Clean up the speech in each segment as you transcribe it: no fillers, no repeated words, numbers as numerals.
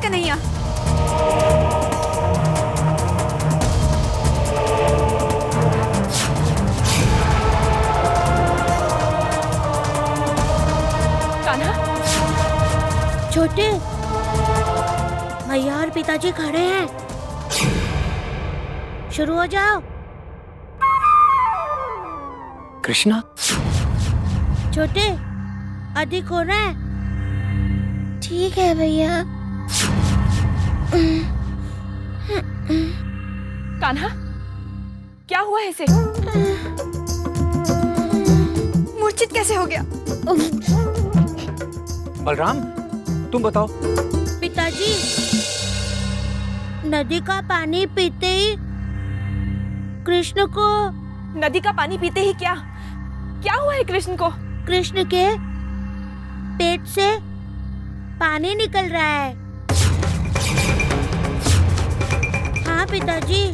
कन्हैया। कान्हा, छोटे, मैया और पिताजी खड़े हैं। शुरू हो जाओ। कृष्णा, छोटे, अधिक हो रहा है। ठीक है भैया। कान्हा, क्या हुआ है इसे? मूर्छित कैसे हो गया? बलराम, तुम बताओ। पिताजी, नदी का पानी पीते ही कृष्ण को। नदी का पानी पीते ही क्या हुआ है कृष्ण को? कृष्ण के पेट से पानी निकल रहा है। हाँ पिताजी।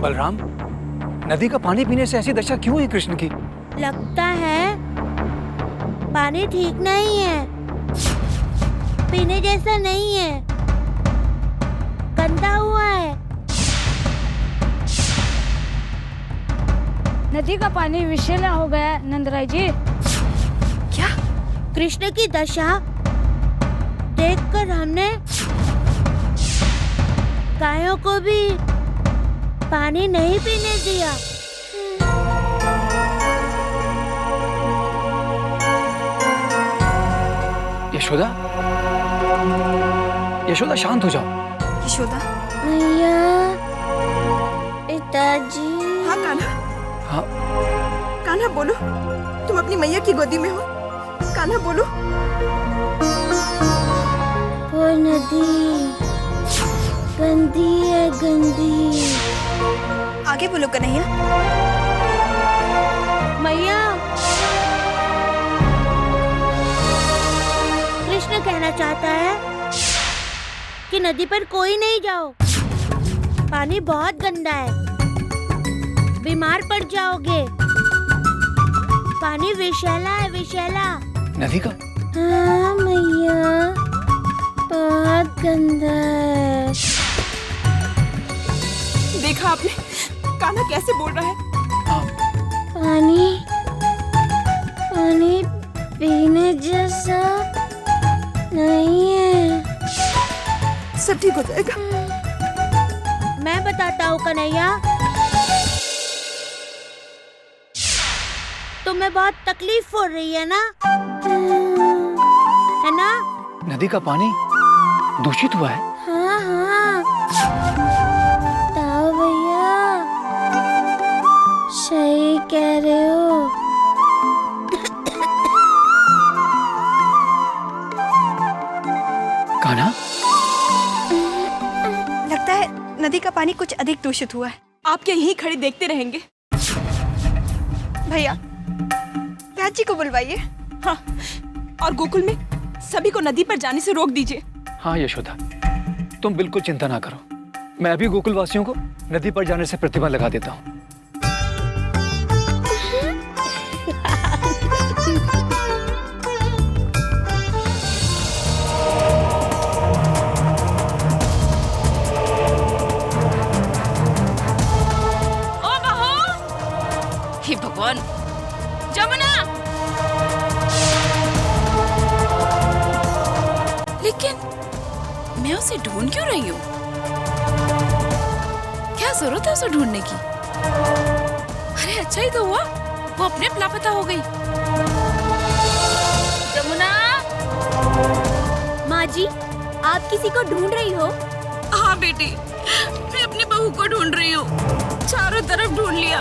बलराम, नदी का पानी पीने से ऐसी दशा क्यों हुई कृष्ण की? लगता है पानी ठीक नहीं है, पीने जैसा नहीं है, गंदा हुआ है। नदी का पानी विषैला हो गया नंदराय जी। क्या? कृष्ण की दशा देखकर हमने गायों को भी पानी नहीं पीने दिया। यशोदा, यशोदा शांत हो जाओ। यशोदा। मैया, पिताजी। हाँ कान्हा। हाँ। कान्हा बोलो, तुम अपनी मैया की गोदी में हो। कान्हा बोलो। वो नदी गंदी है, गंदी। आगे बोलो कन्हैया। मैया, कृष्ण कहना चाहता है कि नदी पर कोई नहीं जाओ, पानी बहुत गंदा है, बीमार पड़ जाओगे। पानी विषैला है, विषैला। नदी का? हाँ मैया, बहुत गंदा है। देखा आपने कान्हा कैसे बोल रहा है? हाँ। पानी पीने जैसा नहीं है। सब ठीक हो जाएगा। मैं बताता हूँ कन्हैया। तुम्हें बहुत तकलीफ हो रही है ना? है ना? नदी का पानी दूषित हुआ है। हाँ हाँ, ताऊ भैया सही कह रहे हो। कान्हा, लगता है नदी का पानी कुछ अधिक दूषित हुआ है। आपके यहीं खड़े देखते रहेंगे। भैया, राज जी को बुलवाइए। हाँ, और गोकुल में सभी को नदी पर जाने से रोक दीजिए। हाँ यशोदा, तुम बिल्कुल चिंता ना करो। मैं अभी गोकुल वासियों को नदी पर जाने से प्रतिबंध लगा देता हूँ। हे भगवान, जमुना! लेकिन मैं उसे ढूंढ क्यों रही हूँ? क्या जरूरत है उसे ढूंढने की? अरे अच्छा ही तो हुआ, वो अपने आप लापता हो गई। जमुना! माँ जी, आप किसी को ढूंढ रही हो? हाँ बेटी, मैं अपनी बहू को ढूंढ रही हूँ। चारों तरफ ढूंढ लिया,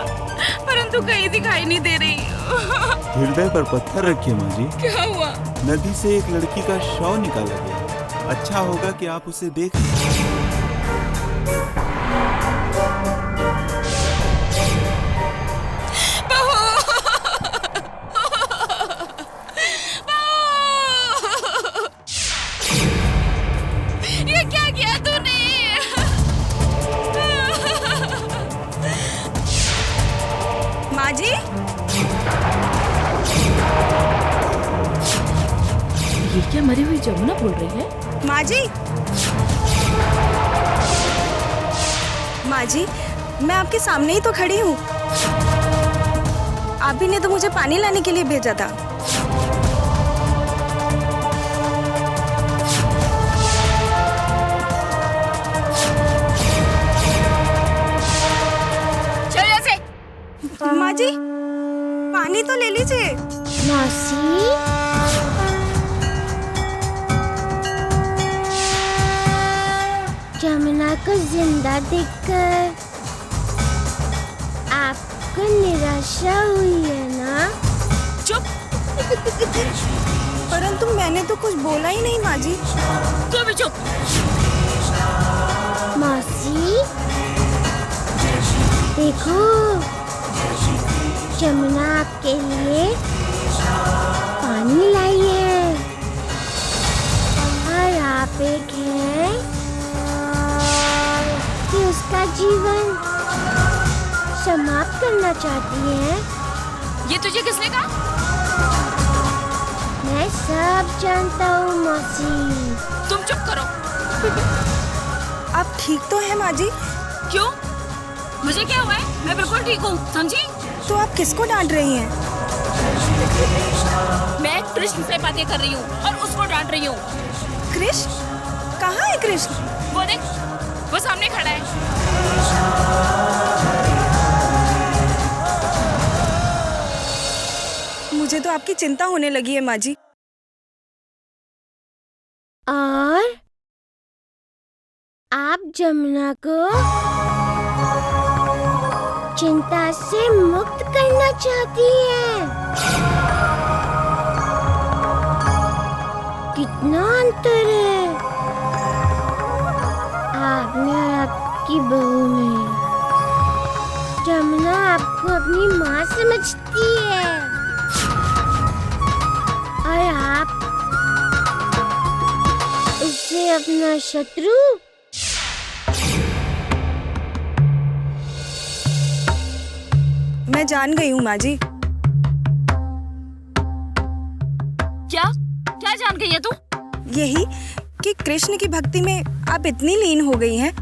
परंतु कहीं दिखाई नहीं दे रही। हृदय पर पत्थर रखिए माँ जी। क्या हुआ? नदी से एक लड़की का शव निकाला गया। अच्छा होगा कि आप उसे देख लें। ये क्या किया तूने? ये क्या मरी हुई जमुना बोल रही है? माँ जी, माँ जी, मैं आपके सामने ही तो खड़ी हूँ। आप ही ने तो मुझे पानी लाने के लिए भेजा था। चल यहाँ से। माँ जी, पानी तो ले लीजिए। मौसी, जमुना को जिंदा देखकर आपको निराशा हुई है ना? चुप। परंतु मैंने तो कुछ बोला ही नहीं माँ जी। तू भी चुप। मौसी, देखो, जमुना आपके लिए पानी लाई है और आप एक हैं कि उसका जीवन समाप्त करना चाहती हैं। ये तुझे किसने कहा? मैं सब जानता हूँ मौसी। तुम चुप करो। आप ठीक तो हैं माँ जी? क्यों? मुझे क्या हुआ है? मैं बिल्कुल ठीक हूँ, समझी? तो आप किसको डांट रही हैं? मैं कृष्ण से बातें कर रही हूँ और उसको डांट रही हूँ। कृष्ण? कहाँ है कृष्ण? वो देख, वो सामने खड़ा है। मुझे तो आपकी चिंता होने लगी है माँ जी। और आप जमुना को चिंता से मुक्त करना चाहती हैं। कितना अंतर है आप में और आपकी बहू में। जमुना आपको अपनी माँ समझती है और आप उसे अपना शत्रु। मैं जान गई हूँ माँ जी। क्या? क्या जान गई है तू? यही कि कृष्ण की भक्ति में आप इतनी लीन हो गई हैं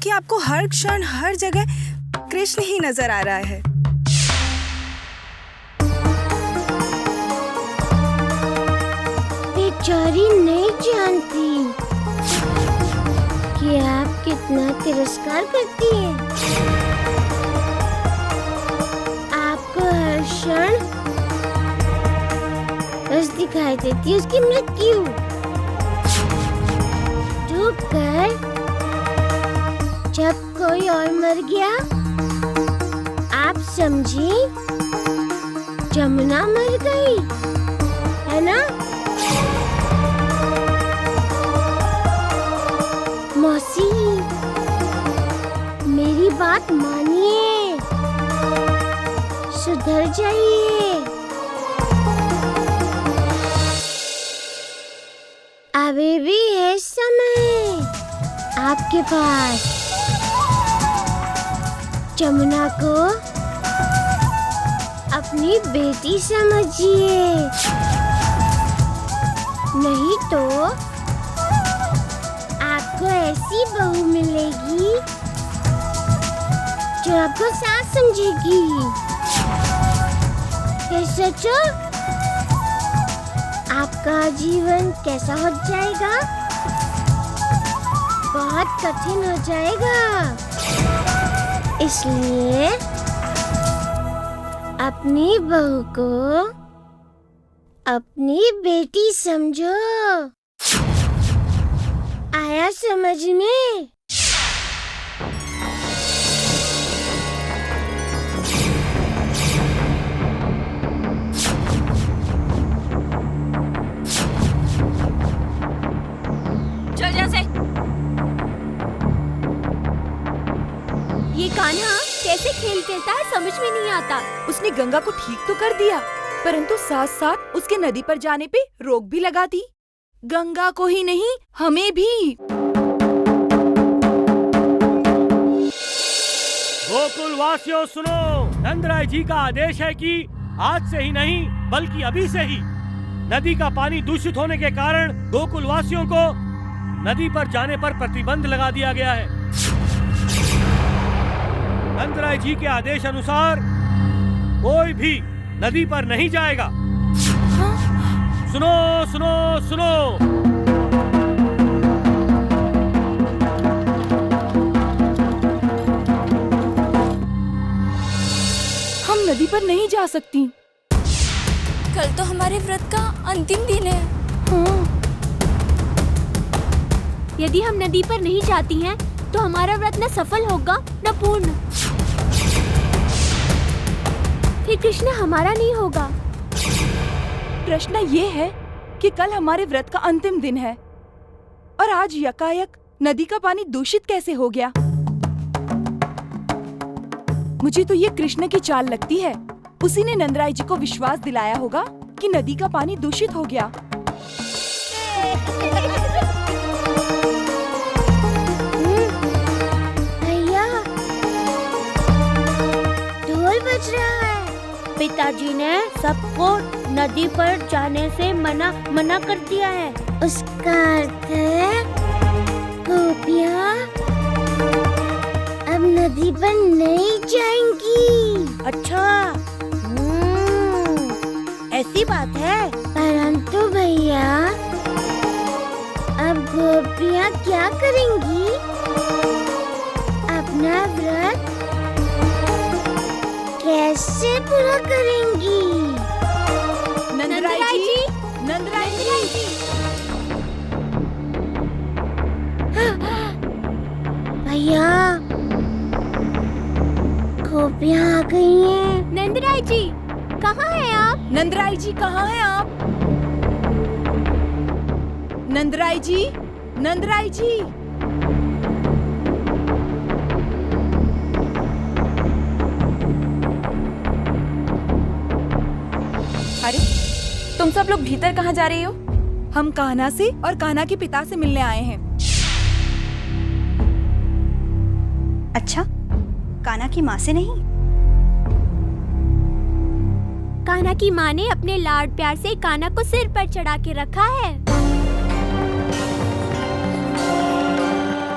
कि आपको हर क्षण हर जगह कृष्ण ही नजर आ रहा है। बेचारी नहीं जानती कि आप कितना तिरस्कार करती हैं। आपको हर क्षण बस दिखाई देती है उसकी मृत्यु। डूब कर जब कोई और मर गया, आप समझी जमुना मर गई, है ना? मौसी, मेरी बात मानिए, सुधर जाइए। अभी भी है समय आपके पास। जमुना को अपनी बेटी समझिए, नहीं तो आपको ऐसी बहू मिलेगी जो आपको सास समझेगी। ये सोचो, आपका जीवन कैसा हो जाएगा? बहुत कठिन हो जाएगा। इसलिए अपनी बहू को अपनी बेटी समझो। आया समझ में? चल जैसे। ये कान्हा कैसे खेल खेलता है समझ में नहीं आता। उसने गंगा को ठीक तो कर दिया, परंतु साथ साथ उसके नदी पर जाने पे रोक भी लगा दी। गंगा को ही नहीं, हमें भी। गोकुल वासियों सुनो, नंदराय जी का आदेश है कि आज से ही नहीं बल्कि अभी से ही नदी का पानी दूषित होने के कारण गोकुल वासियों को नदी पर जाने पर प्रतिबंध लगा दिया गया है। नंदराय जी के आदेश अनुसार कोई भी नदी पर नहीं जाएगा। सुनो सुनो सुनो, हम नदी पर नहीं जा सकती। कल तो हमारे व्रत का अंतिम दिन है। हाँ। यदि हम नदी पर नहीं जाती हैं, तो हमारा व्रत न सफल होगा न पूर्ण। फिर कृष्ण हमारा नहीं होगा। प्रश्न ये है कि कल हमारे व्रत का अंतिम दिन है और आज यकायक नदी का पानी दूषित कैसे हो गया? मुझे तो ये कृष्ण की चाल लगती है। उसी ने नंदराय जी को विश्वास दिलाया होगा कि नदी का पानी दूषित हो गया। भैया, ढोल बज रहा है। पिताजी ने सबको नदी पर जाने से मना कर दिया है। उसका अर्थ है गोपियाँ अब नदी पर नहीं जाएंगी। अच्छा, ऐसी बात है। परंतु भैया, अब गोपियाँ क्या करेंगी? अपना व्रत कैसे पूरा करेंगी? नंदराय जी, नंदराय जी। भैया, गोपियाँ आ गई हैं। नंदराय जी, कहाँ हैं आप? नंदराय जी कहाँ हैं आप? नंदराय जी, नंदराय जी। अरे, तुम सब लोग भीतर कहाँ जा रही हो? हम कान्हा से और कान्हा के पिता से मिलने आए हैं। अच्छा, कान्हा की माँ से नहीं? कान्हा की माँ ने अपने लाड प्यार से कान्हा को सिर पर चढ़ा के रखा है।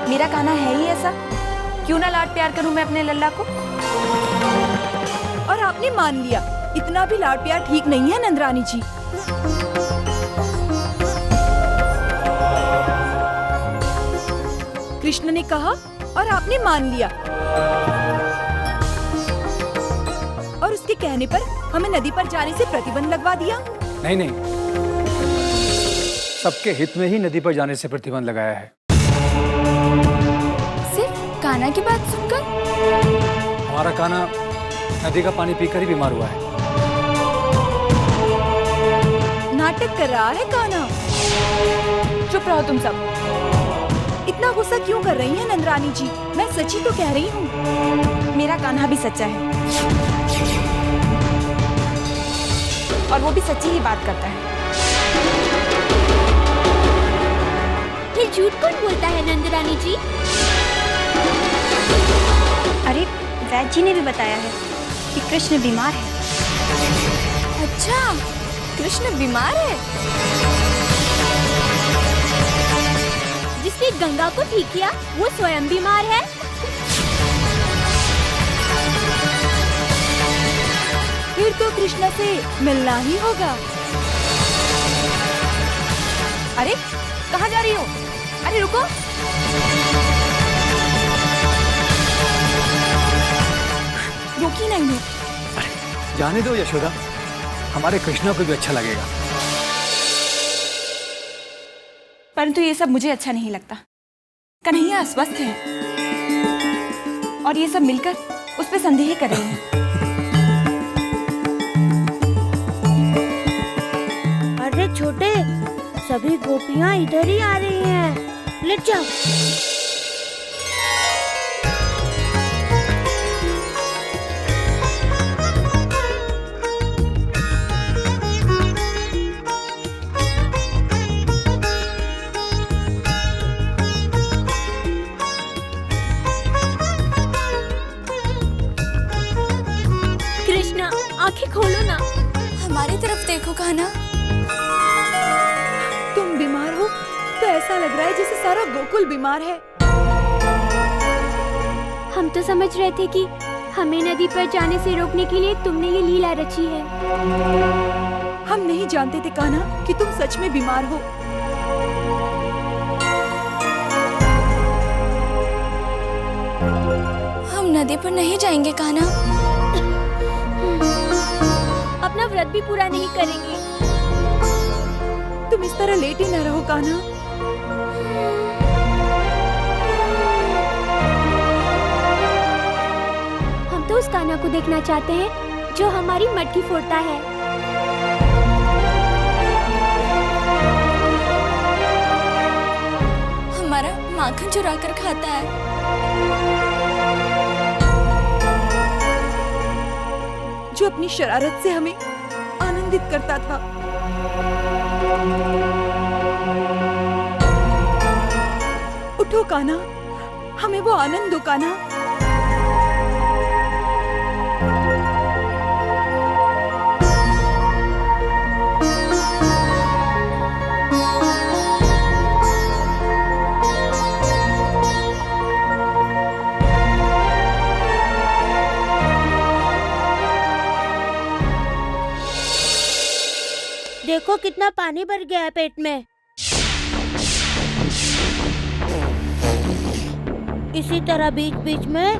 मेरा कान्हा है ही ऐसा, क्यों ना लाड प्यार करूं मैं अपने लल्ला को? और आपने मान लिया, इतना भी लाड प्यार ठीक नहीं है नंदरानी जी। कृष्ण ने कहा और आपने मान लिया, और उसके कहने पर हमें नदी पर जाने से प्रतिबंध लगवा दिया। नहीं नहीं, सबके हित में ही नदी पर जाने से प्रतिबंध लगाया है। सिर्फ कान्हा की बात सुनकर? हमारा कान्हा नदी का पानी पीकर ही बीमार हुआ है। नाटक कर रहा है कान्हा। चुप रहो तुम सब। इतना गुस्सा क्यों कर रही हैं नंदरानी जी? मैं सच्ची तो कह रही हूँ। मेरा कान्हा भी सच्चा है और वो भी सच्ची ही बात करता है। फिर झूठ कौन बोलता है नंदरानी जी? अरे, वैद्य जी ने भी बताया है कि कृष्ण बीमार है। अच्छा, कृष्ण बीमार है? जिसने गंगा को ठीक किया वो स्वयं बीमार है। फिर तो कृष्ण से मिलना ही होगा। अरे, कहाँ जा रही हो? अरे रुको। रोकी नहीं हूँ। जाने दो यशोदा, हमारे कृष्णा को भी अच्छा लगेगा। परंतु ये सब मुझे अच्छा नहीं लगता। कन्हैया अस्वस्थ है और ये सब मिलकर उस पर संदेह कर रहे हैं। अरे छोटे, सभी गोपियाँ इधर ही आ रही हैं। ले जाओ। कृष्णा, आंखें खोलो ना। हमारी तरफ देखो कान्हा। ऐसा लग रहा है जैसे सारा गोकुल बीमार है। हम तो समझ रहे थे कि हमें नदी पर जाने से रोकने के लिए तुमने ये लीला रची है। हम नहीं जानते थे कान्हा कि तुम सच में बीमार हो। हम नदी पर नहीं जाएंगे कान्हा। अपना व्रत भी पूरा नहीं करेंगे। तुम इस तरह लेटे न रहो कान्हा। हम तो उस कान्हा को देखना चाहते हैं जो हमारी मटकी फोड़ता है। हमारा माखन चुरा कर खाता है। जो अपनी शरारत से हमें आनंदित करता था। उठो कान्हा, हमें वो आनंद दो कान्हा। देखो कितना पानी भर गया है पेट में। इसी तरह बीच बीच में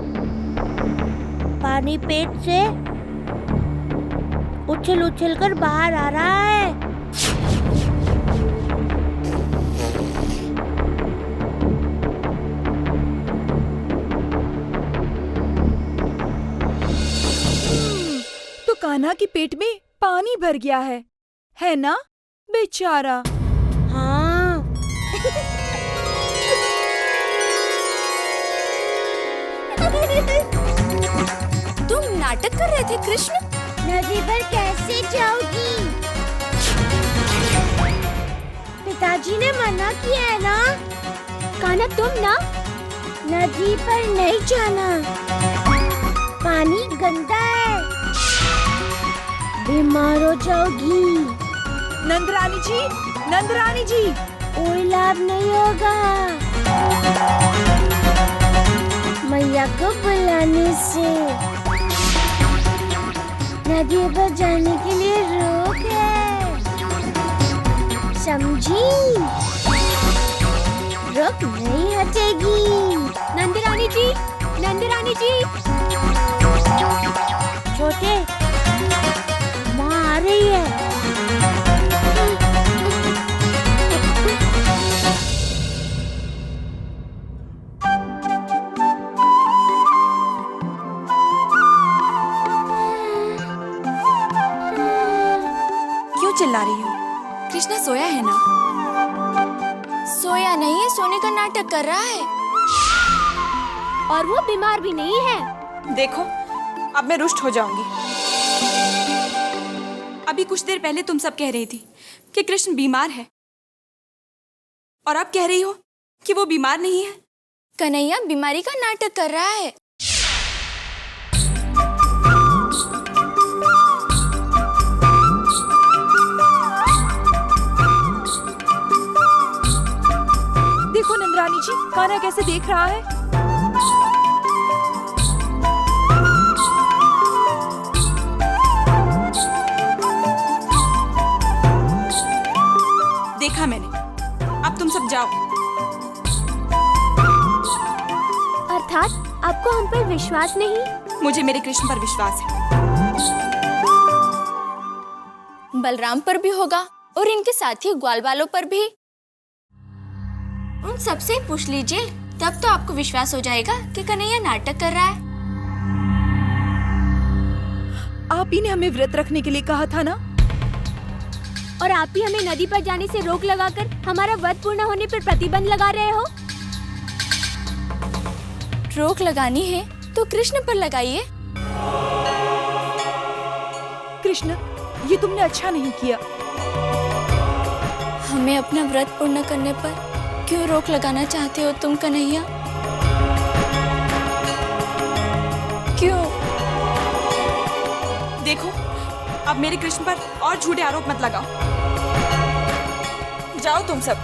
पानी पेट से उछल उछल कर बाहर आ रहा है। तो कान्हा के पेट में पानी भर गया है ना बेचारा? हाँ। तुम नाटक कर रहे थे कृष्ण? नदी पर कैसे जाओगी? पिताजी ने मना किया है ना। कान्हा तुम ना नदी पर नहीं जाना, पानी गंदा है, बीमार हो जाओगी। नंदरानी जी, कोई लाभ नहीं होगा। मैया को बुलाने से नदी पर जाने के लिए रोक है, समझी? रोक नहीं हटेगी। नंदरानी जी। छोटे, माँ आ रही है। क्यों चिल्ला रही हो? कृष्णा सोया है ना? सोया नहीं है, सोने का नाटक कर रहा है। और वो बीमार भी नहीं है। देखो, अब मैं रुष्ट हो जाऊंगी। अभी कुछ देर पहले तुम सब कह रही थी कि कृष्ण बीमार है, और अब कह रही हो कि वो बीमार नहीं है। कन्हैया बीमारी का नाटक कर रहा है। देखो नंदरानी जी, कान्हा कैसे देख रहा है। देखा मैंने। अब तुम सब जाओ। अर्थात आपको हम पर विश्वास नहीं? मुझे मेरे कृष्ण पर विश्वास है। बलराम पर भी होगा और इनके साथी ग्वाल वालों पर भी। उन सबसे पूछ लीजिए, तब तो आपको विश्वास हो जाएगा कि कन्हैया नाटक कर रहा है। आप ही ने हमें व्रत रखने के लिए कहा था ना? और आप ही हमें नदी पर जाने से रोक लगाकर हमारा व्रत पूर्ण होने पर प्रतिबंध लगा रहे हो। रोक लगानी है तो कृष्ण पर लगाइए। कृष्ण, ये तुमने अच्छा नहीं किया। हमें अपना व्रत पूर्ण करने पर क्यों रोक लगाना चाहते हो तुम कन्हैया? क्यों? देखो, अब मेरे कृष्ण पर और झूठे आरोप मत लगाओ। जाओ तुम सब।